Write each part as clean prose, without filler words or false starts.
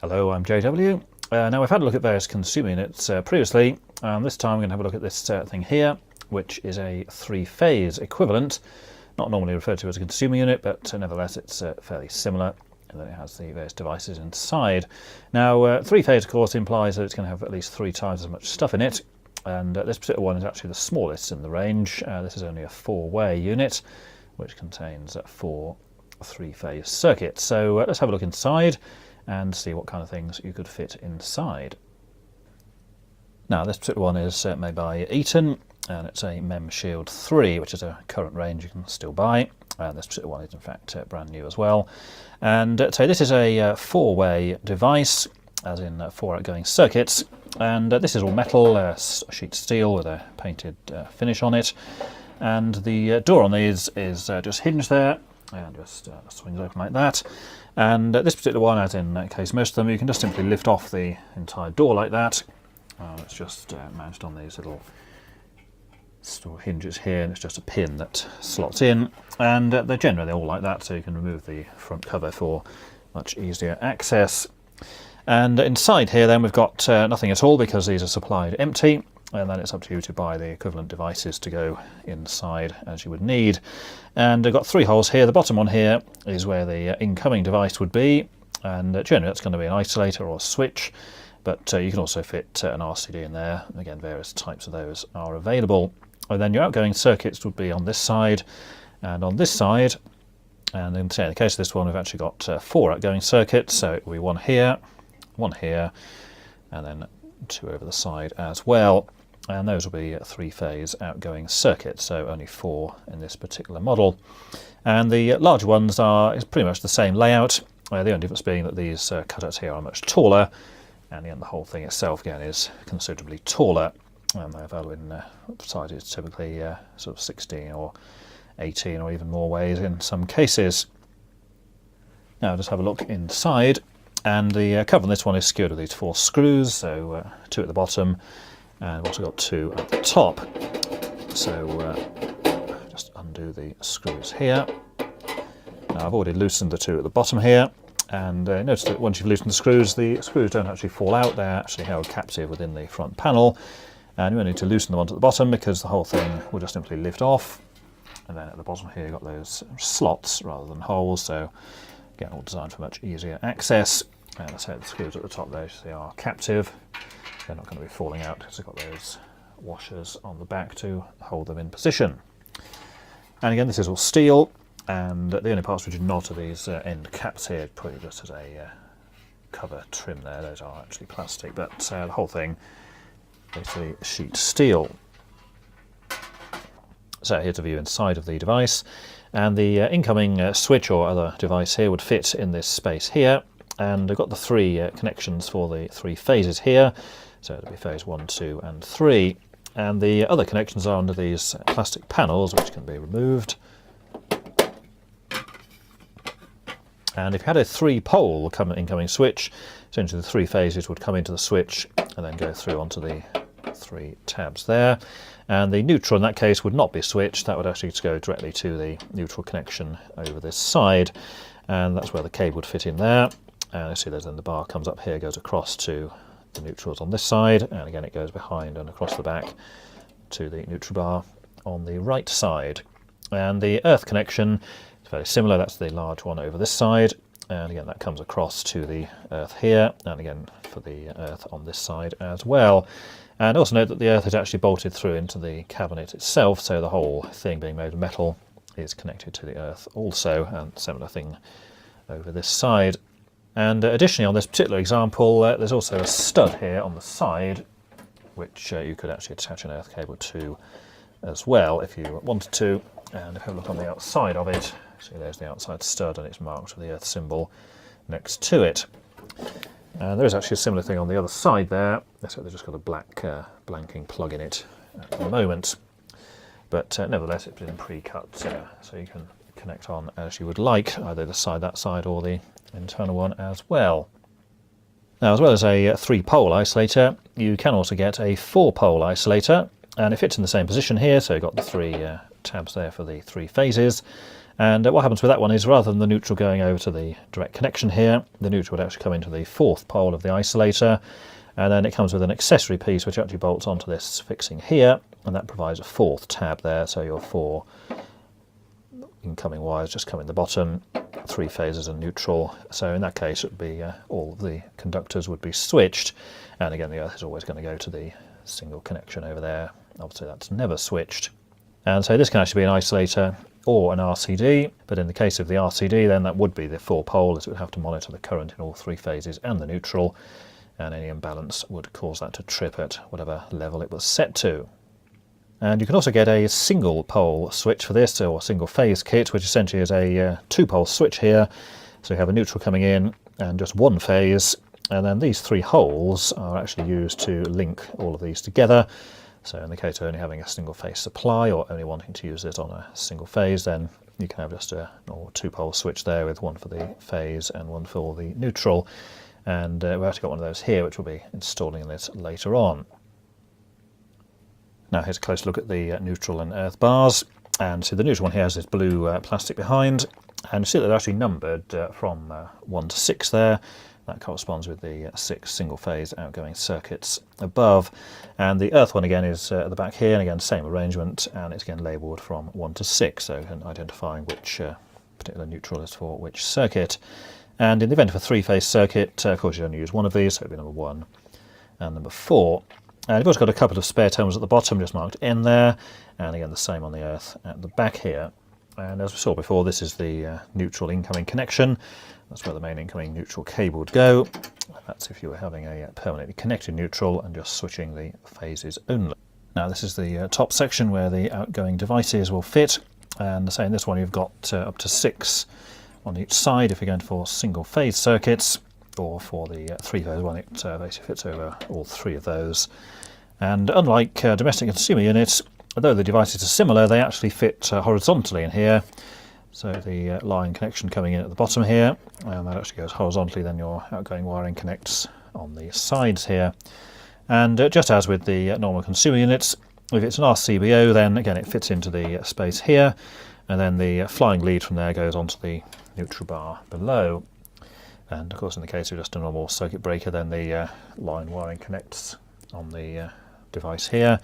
Hello, I'm JW. Now we've had a look at various consumer units previously, and this time we're going to have a look at this thing here, which is a three-phase equivalent, not normally referred to as a consumer unit, but nevertheless it's fairly similar in that it has the various devices inside. Now three-phase of course implies that it's going to have at least 3 times as much stuff in it, and this particular one is actually the smallest in the range. This is only a 4-way unit, which contains 4 three-phase circuits. So let's have a look inside and see what kind of things you could fit inside. Now this particular one is made by Eaton, and it's a Mem Shield 3, which is a current range you can still buy. This particular one is in fact brand new as well. And so this is a 4-way device, as in 4 outgoing circuits, and this is all metal, sheet steel with a painted finish on it, and the door on these is just hinged there, and just swings open like that. And this particular one, as in that case most of them, you can just simply lift off the entire door like that. It's just mounted on these little hinges here, and it's just a pin that slots in, and they're generally all like that, so you can remove the front cover for much easier access. And inside here then we've got nothing at all, because these are supplied empty, and then it's up to you to buy the equivalent devices to go inside as you would need. And I've got 3 holes here. The bottom one here is where the incoming device would be, and generally that's going to be an isolator or a switch, but you can also fit an RCD in there. Again, various types of those are available. And then your outgoing circuits would be on this side and on this side, and in the case of this one we've actually got 4 outgoing circuits, so it will be one here, and then 2 over the side as well. And those will be 3-phase outgoing circuits, so only 4 in this particular model. And the larger ones is pretty much the same layout, the only difference being that these cutouts here are much taller, and the whole thing itself again is considerably taller, and they're available in sizes typically sort of 16 or 18 or even more ways in some cases. Now just have a look inside, and the cover on this one is secured with these 4 screws, so 2 at the bottom, and we've also got 2 at the top. So just undo the screws here. Now I've already loosened the 2 at the bottom here, and notice that once you've loosened the screws don't actually fall out, they're actually held captive within the front panel, and you only need to loosen the ones at the bottom because the whole thing will just simply lift off. And then at the bottom here you've got those slots rather than holes, so again all designed for much easier access. And I say the screws at the top there, they are captive. They're not going to be falling out because they've got those washers on the back to hold them in position. And again, this is all steel, and the only parts which are not are these end caps here, probably just as a cover trim there. Those are actually plastic, but the whole thing basically sheet steel. So here's a view inside of the device, and the incoming switch or other device here would fit in this space here, and I've got the 3 connections for the 3 phases here, so it'll be phase 1, 2 and 3, and the other connections are under these plastic panels which can be removed. And if you had a 3-pole incoming switch, essentially the 3 phases would come into the switch and then go through onto the 3 tabs there. And the neutral in that case would not be switched, that would actually just go directly to the neutral connection over this side, and that's where the cable would fit in there. And you see then the bar comes up here, goes across to the neutrals on this side, and again it goes behind and across the back to the neutral bar on the right side. And the earth connection is very similar, that's the large one over this side, and again that comes across to the earth here, and again for the earth on this side as well. And also note that the earth is actually bolted through into the cabinet itself, so the whole thing being made of metal is connected to the earth also, and similar thing over this side. And additionally on this particular example there's also a stud here on the side which you could actually attach an earth cable to as well if you wanted to. And if you have a look on the outside of it, see there's the outside stud, and it's marked with the earth symbol next to it. And there is actually a similar thing on the other side there, so they've just got a black blanking plug in it at the moment. But nevertheless it's been pre-cut, so you can connect on as you would like, either that side or the internal one as well. Now, as well as a 3-pole isolator, you can also get a 4-pole isolator, and it fits in the same position here, so you've got the 3 tabs there for the 3 phases, And what happens with that one is, rather than the neutral going over to the direct connection here, the neutral would actually come into the 4th pole of the isolator, and then it comes with an accessory piece which actually bolts onto this fixing here, and that provides a 4th tab there, so your 4 incoming wires just come in the bottom, 3 phases and neutral. So in that case it would be all of the conductors would be switched, and again the earth is always going to go to the single connection over there. Obviously that's never switched. And so this can actually be an isolator or an RCD, but in the case of the RCD then that would be the 4 pole, as it would have to monitor the current in all 3 phases and the neutral, and any imbalance would cause that to trip at whatever level it was set to. And you can also get a single pole switch for this, or a single phase kit, which essentially is a 2-pole switch here. So you have a neutral coming in and just 1 phase, and then these 3 holes are actually used to link all of these together. So in the case of only having a single phase supply, or only wanting to use it on a single phase, then you can have just a normal 2-pole switch there with 1 for the phase and 1 for the neutral. And we've actually got one of those here, which we'll be installing in this later on. Now here's a close look at the neutral and earth bars, and so the neutral one here has this blue plastic behind, and you see that they're actually numbered from 1 to 6 there. That corresponds with the 6 single phase outgoing circuits above, and the earth one again is at the back here, and again same arrangement, and it's again labelled from 1 to 6, so identifying which particular neutral is for which circuit. And in the event of a 3-phase circuit, of course you only use one of these, so it would be number 1 and number 4. And you've also got a couple of spare terminals at the bottom, just marked N there, and again the same on the earth at the back here. And as we saw before, this is the neutral incoming connection. That's where the main incoming neutral cable would go. That's if you were having a permanently connected neutral and just switching the phases only. Now this is the top section where the outgoing devices will fit, and say in this one you've got up to 6 on each side if you're going for single phase circuits, or for the 3-phase one it basically fits over all 3 of those. And unlike domestic consumer units, although the devices are similar, they actually fit horizontally in here. So the line connection coming in at the bottom here, and that actually goes horizontally, then your outgoing wiring connects on the sides here. And just as with the normal consumer units, if it's an RCBO, then again it fits into the space here, and then the flying lead from there goes onto the neutral bar below. And of course in the case of just a normal circuit breaker, then the line wiring connects on the device here,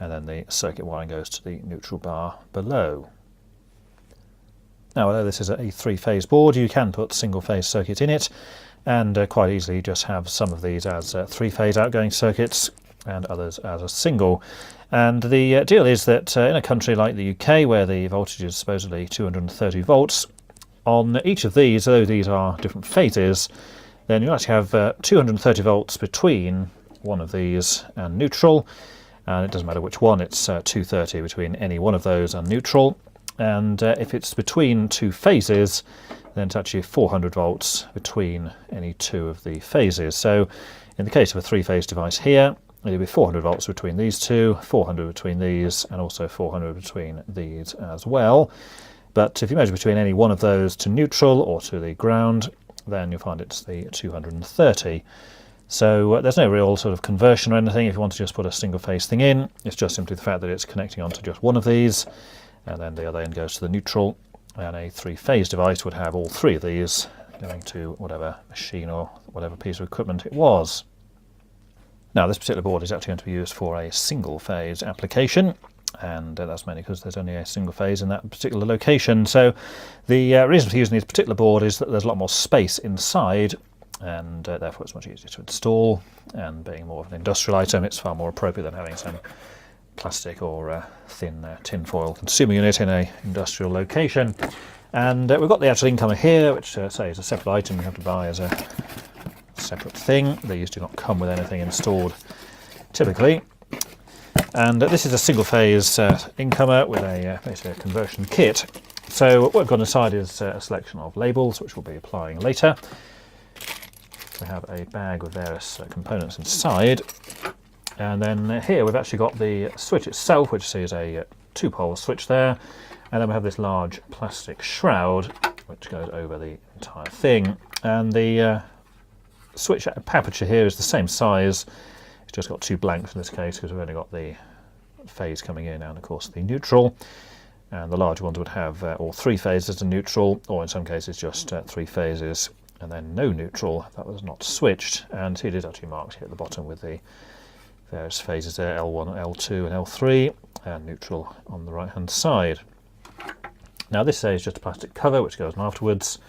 and then the circuit wiring goes to the neutral bar below. Now, although this is a 3-phase board, you can put single-phase circuit in it, and quite easily just have some of these as 3-phase outgoing circuits and others as a single. And the deal is that in a country like the UK, where the voltage is supposedly 230 volts, on each of these, although these are different phases, then you actually have 230 volts between one of these and neutral, and it doesn't matter which one, it's 230 between any one of those and neutral. And if it's between 2 phases, then it's actually 400 volts between any 2 of the phases. So in the case of a 3-phase device here, it'll be 400 volts between these 2, 400 between these, and also 400 between these as well. But if you measure between any one of those to neutral or to the ground, then you'll find it's the 230. So there's no real sort of conversion or anything if you want to just put a single phase thing in. It's just simply the fact that it's connecting onto just one of these, and then the other end goes to the neutral, and a 3-phase device would have all 3 of these going to whatever machine or whatever piece of equipment it was. Now this particular board is actually going to be used for a single phase application, and that's mainly because there's only a single phase in that particular location. So the reason for using this particular board is that there's a lot more space inside, and therefore it's much easier to install, and being more of an industrial item, it's far more appropriate than having some plastic or thin tin foil consumer unit in a industrial location. And we've got the actual incomer here, which say is a separate item you have to buy as a separate thing. These do not come with anything installed typically. And this is a single phase incomer with a basically a conversion kit. So what we've got inside is a selection of labels, which we'll be applying later. We have a bag with various components inside. And then here we've actually got the switch itself, which is a 2-pole switch there. And then we have this large plastic shroud, which goes over the entire thing. And the switch aperture here is the same size. It's just got 2 blanks in this case, because we've only got the phase coming in and of course the neutral. and the larger ones would have all 3 phases to neutral, or in some cases just 3 phases and then no neutral. That was not switched, and it is actually marked here at the bottom with the various phases there, L1, L2 and L3, and neutral on the right hand side. Now this is just a plastic cover which goes on afterwards.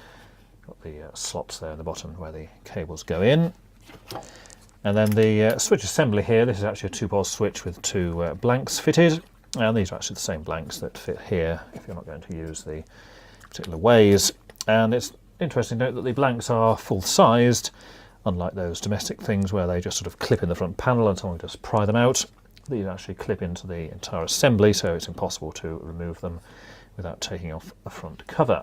Got the slots there in the bottom where the cables go in. And then the switch assembly here, this is actually a 2-pole switch with 2 blanks fitted, and these are actually the same blanks that fit here if you're not going to use the particular ways. And it's interesting to note that the blanks are full-sized, unlike those domestic things where they just sort of clip in the front panel and someone just pry them out. These actually clip into the entire assembly, so it's impossible to remove them without taking off the front cover.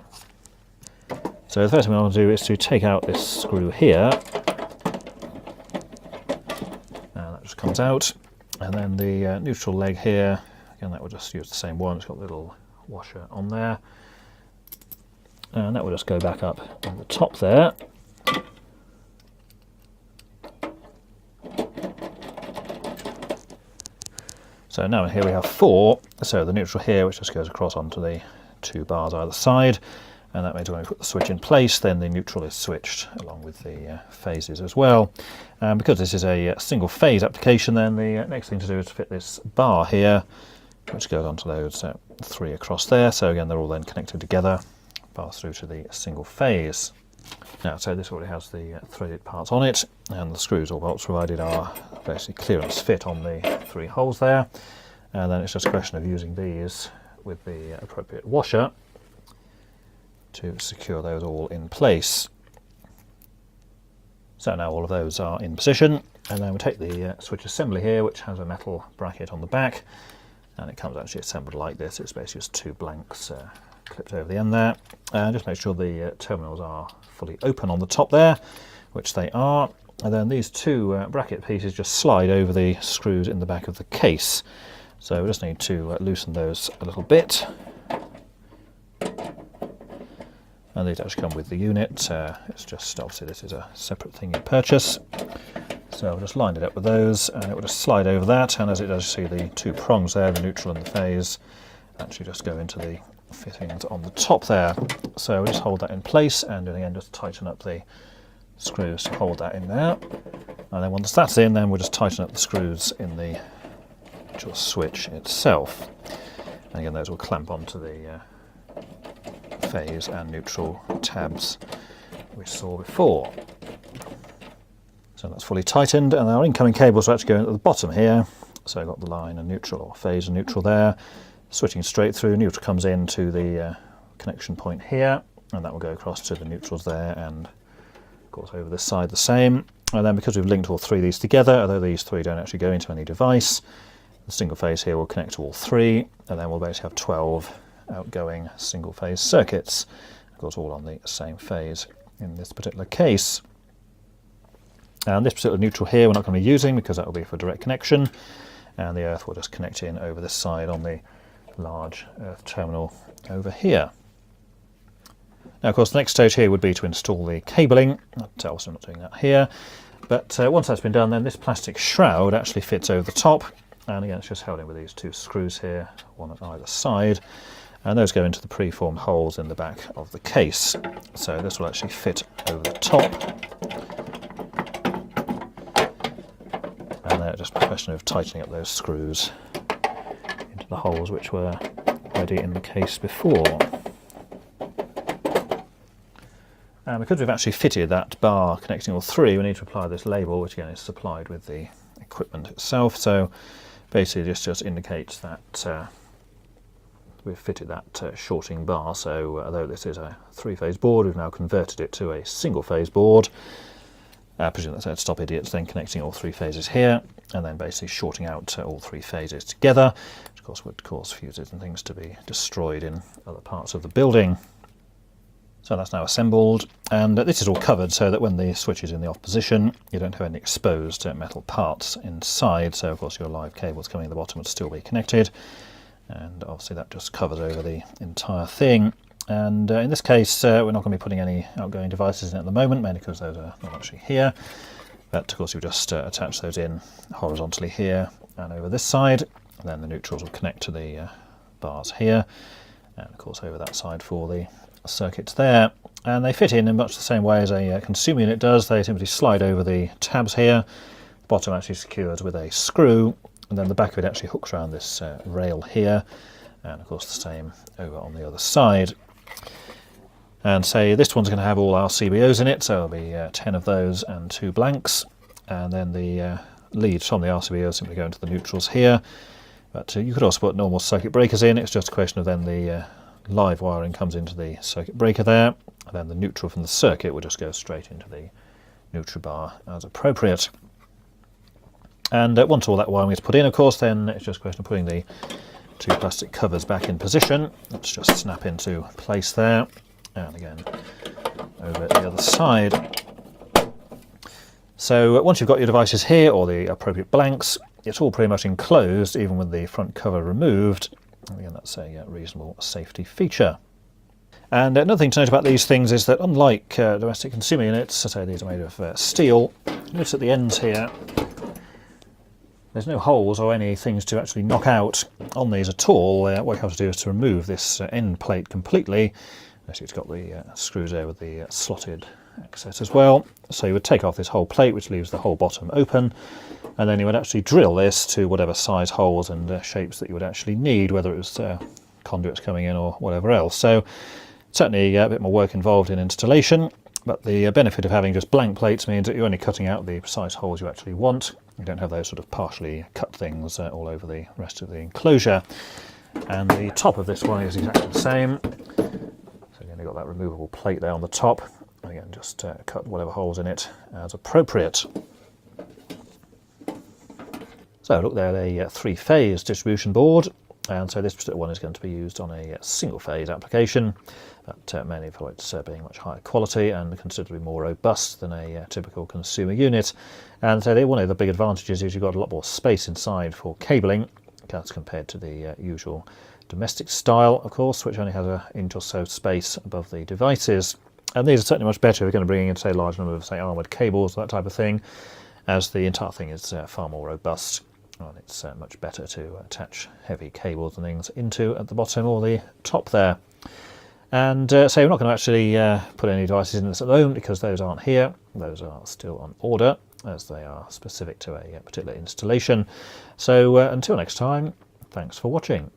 So the first thing I want to do is to take out this screw here, and that just comes out, and then the neutral leg here, again that will just use the same one, it's got a little washer on there, and that will just go back up on the top there. So now here we have 4, so the neutral here which just goes across onto the 2 bars either side, and that means when we put the switch in place then the neutral is switched along with the phases as well. And because this is a single phase application, then the next thing to do is to fit this bar here which goes onto those 3 across there, so again they're all then connected together, pass through to the single phase. Now, so this already has the threaded parts on it, and the screws or bolts provided are basically clearance fit on the 3 holes there, and then it's just a question of using these with the appropriate washer to secure those all in place. So now all of those are in position, and then we take the switch assembly here which has a metal bracket on the back, and it comes actually assembled like this. It's basically just 2 blanks clipped over the end there, and just make sure the terminals are fully open on the top there, which they are, and then these 2 bracket pieces just slide over the screws in the back of the case, so we just need to loosen those a little bit, and these actually come with the unit. It's just obviously this is a separate thing you purchase, so I'll just line it up with those and it will just slide over that, and as it does, you see the 2 prongs there, the neutral and the phase, actually just go into the fittings on the top there. So we'll just hold that in place, and then again just tighten up the screws to hold that in there, and then once that's in, then we'll just tighten up the screws in the actual switch itself, and again those will clamp onto the phase and neutral tabs we saw before. So that's fully tightened, and our incoming cables are actually going at the bottom here, so I've got the line and neutral, or phase and neutral there, switching straight through. Neutral comes into the connection point here, and that will go across to the neutrals there, and of course over this side the same. And then because we've linked all 3 of these together, although these 3 don't actually go into any device, the single phase here will connect to all 3, and then we'll basically have 12 outgoing single phase circuits, of course all on the same phase in this particular case. And this particular neutral here we're not going to be using because that will be for direct connection, and the earth will just connect in over this side on the large earth terminal over here. Now of course the next stage here would be to install the cabling, but obviously I'm not doing that here, but once that's been done, then this plastic shroud actually fits over the top, and again it's just held in with these 2 screws here, one at either side, and those go into the preformed holes in the back of the case. So this will actually fit over the top, and then just a question of tightening up those screws into the holes which were already in the case before. And because we've actually fitted that bar connecting all 3, we need to apply this label, which again is supplied with the equipment itself. So basically this just indicates that we've fitted that shorting bar. So although this is a 3-phase board, we've now converted it to a single-phase board. Presumably that's stop idiots then connecting all 3 phases here, and then basically shorting out all 3 phases together, which of course would cause fuses and things to be destroyed in other parts of the building. So that's now assembled, and this is all covered so that when the switch is in the off position, you don't have any exposed metal parts inside. So of course your live cables coming at the bottom would still be connected, and obviously that just covers over the entire thing. And in this case we're not going to be putting any outgoing devices in at the moment, mainly because those are not actually here, but of course you just attach those in horizontally here and over this side, and then the neutrals will connect to the bars here, and of course over that side for the circuits there. And they fit in much the same way as a consumer unit does. They simply slide over the tabs here. The bottom actually secures with a screw, and then the back of it actually hooks around this rail here, and of course the same over on the other side. And say this one's going to have all RCBOs in it, so there'll be 10 of those and 2 blanks, and then the leads from the RCBOs simply go into the neutrals here. But you could also put normal circuit breakers in. It's just a question of then the live wiring comes into the circuit breaker there, and then the neutral from the circuit will just go straight into the neutral bar as appropriate. And once all that wiring is put in, of course, then it's just a question of putting the 2 plastic covers back in position. Let's just snap into place there, and again over the other side. So once you've got your devices here, or the appropriate blanks, it's all pretty much enclosed, even with the front cover removed. Again, that's a reasonable safety feature. And another thing to note about these things is that unlike domestic consumer units, so these are made of steel, notice at the ends here, there's no holes or any things to actually knock out on these at all. What you have to do is to remove this end plate completely. Actually, it's got the screws there with the slotted access as well. So you would take off this whole plate, which leaves the whole bottom open, and then you would actually drill this to whatever size holes and shapes that you would actually need, whether it was conduits coming in or whatever else. So certainly a bit more work involved in installation, but the benefit of having just blank plates means that you're only cutting out the precise holes you actually want. You don't have those sort of partially cut things all over the rest of the enclosure. And the top of this one is exactly the same. So again, you've got that removable plate there on the top. Again, just cut whatever holes in it as appropriate. So look there, a 3-phase distribution board, and so this particular one is going to be used on a single-phase application, but mainly for its being much higher quality and considerably more robust than a typical consumer unit. And so one of the big advantages is you've got a lot more space inside for cabling, as compared to the usual domestic style, of course, which only has an inch or so space above the devices. And these are certainly much better if you're going to bring in, say, a large number of, say, armoured cables, that type of thing, as the entire thing is far more robust. And it's much better to attach heavy cables and things into at the bottom or the top there. And so we're not going to actually put any devices in this at the moment because those aren't here. Those are still on order, as they are specific to a particular installation. So until next time, thanks for watching.